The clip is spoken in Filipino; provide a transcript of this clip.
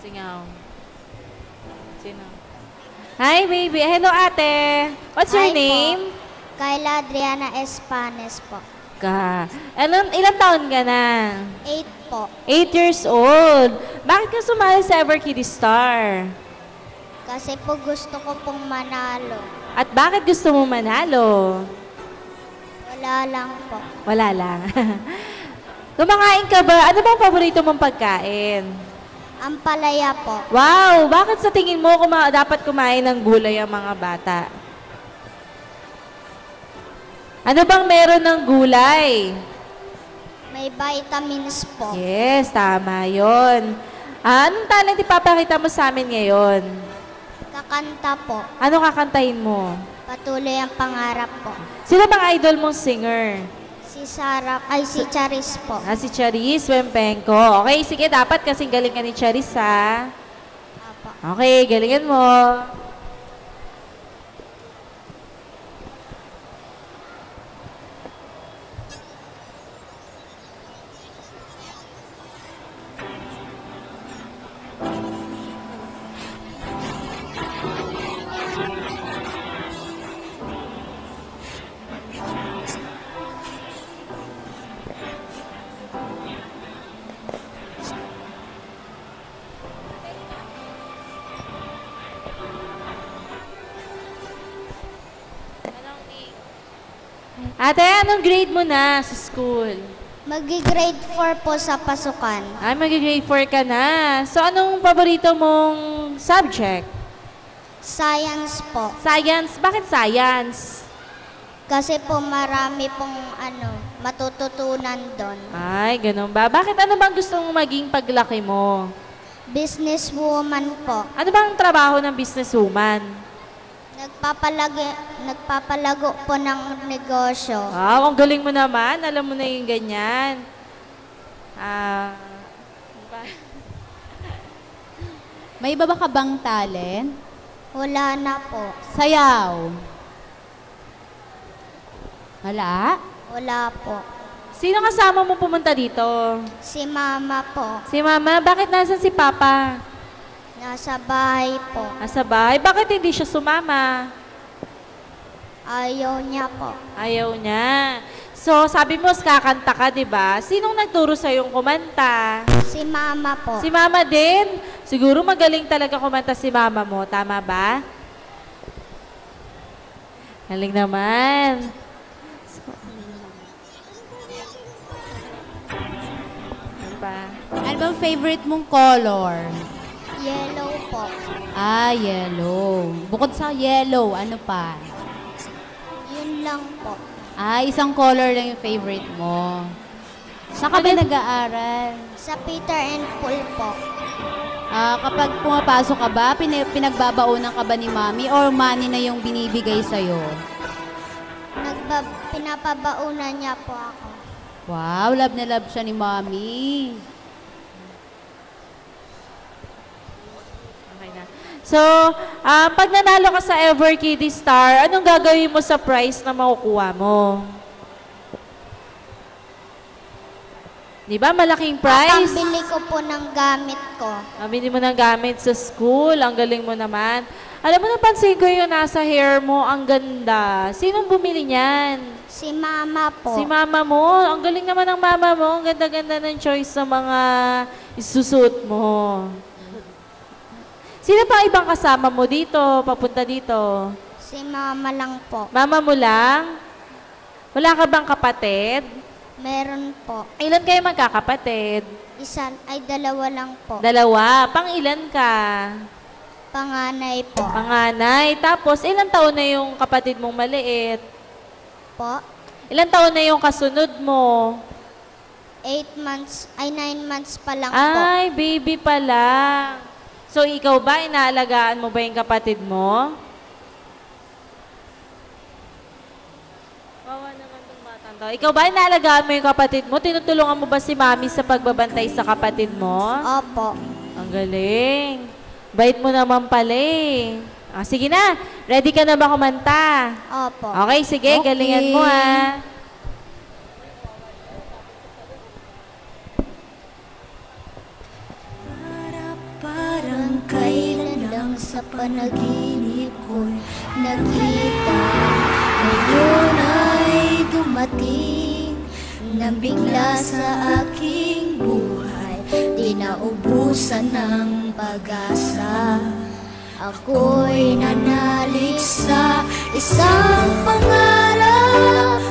Singaw. Sino? Hi, baby. Hello, ate. What's your Hi po. name? Kayla Adriana Espanes po. Ilang taon ka na? 8 po. 8 years old. Bakit ka sumali sa Ever Kiddy Star? Kasi po gusto ko pong manalo. At bakit gusto mo manalo? Wala lang po. Wala lang. Kumakain ka ba? Ano bang paborito mong pagkain? Ampalaya po. Wow! Bakit sa tingin mo dapat kumain ng gulay ang mga bata? Ano bang meron ng gulay? May vitamins po. Yes, tama yun. Anong talent ipapakita mo sa amin ngayon? Kakanta po. Ano kakantahin mo? Patuloy ang pangarap po. Sino bang idol mong singer? Si Charis po. Si Charis Wempenco. Okay, sige, dapat kasing galing ka ni Charis, ha? Apo. Okay, galingan mo. Ate, anong grade mo na sa school? Magi-grade 4 po sa pasukan. Ay, mag-grade 4 ka na. So, anong paborito mong subject? Science po. Science? Bakit science? Kasi po marami pong matututunan doon. Ay, ganun ba? Bakit ano bang gusto mong maging paglaki mo? Businesswoman po. Ano bang trabaho ng businesswoman? Nagpapalago po ng negosyo. Wow, ang galing mo naman. Alam mo na yung ganyan. Diba? May iba ba ka bang talent? Wala na po. Sayaw. Wala? Wala po. Sino kasama mo pumunta dito? Si mama po. Si mama? Bakit nasan si papa? Nasa bahay po. Nasa bahay? Bakit hindi siya sumama? Ayaw niya po. Ayaw niya. So, sabi mo, kakanta ka, di ba? Sinong nagturo sa yung kumanta? Si mama po. Si mama din? Siguro magaling talaga kumanta si mama mo. Tama ba? Galing naman. Ano ba? Ano bang favorite mong color? Yellow po. Yellow. Bukod sa yellow, ano pa? Yun lang po. Isang color lang yung favorite mo. Saan ka ba nag-aaral? Sa Peter and Paul po. Kapag pumapasok ka ba, pinagbabaunan ka ba ni mami or money na yung binibigay sa'yo? Pinapabaunan niya po ako. Wow, love na love siya ni mami. Okay na. So, pag nanalo ka sa Ever Kiddy Star, anong gagawin mo sa prize na makukuha mo? Di ba? Malaking prize. Pambili ko po ng gamit ko. Bili mo ng gamit sa school. Ang galing mo naman. Alam mo, napansin ko yung nasa hair mo. Ang ganda. Sinong bumili niyan? Si mama po. Si mama mo. Ang galing naman ng mama mo. Ang ganda-ganda ng choice sa mga isusuot mo. Sino pa ibang kasama mo dito? Papunta dito? Si mama lang po. Mama mo lang? Wala ka bang kapatid? Meron po. Ilan kayo magkakapatid? Dalawa lang po. Dalawa. Pang ilan ka? Panganay po. Panganay. Tapos, ilang taon na yung kapatid mong maliit? Po. Ilang taon na yung kasunod mo? 9 months pa lang po. Ay, baby pa lang. So, ikaw ba, inaalagaan mo ba yung kapatid mo? Wawa naman tong batang to. Ikaw ba, inaalagaan mo yung kapatid mo? Tinutulungan mo ba si mami sa pagbabantay sa kapatid mo? Opo. Ang galing. Bait mo naman pala eh. Sige na. Ready ka na ba kumanta? Opo. Okay, sige. Okay. Galingan mo ah. Para sa panaginip ko'y nakita. Ngayon ay dumating na bigla sa aking buhay, di naubusan ng pag-asa. Ako'y nanalig sa isang pangarap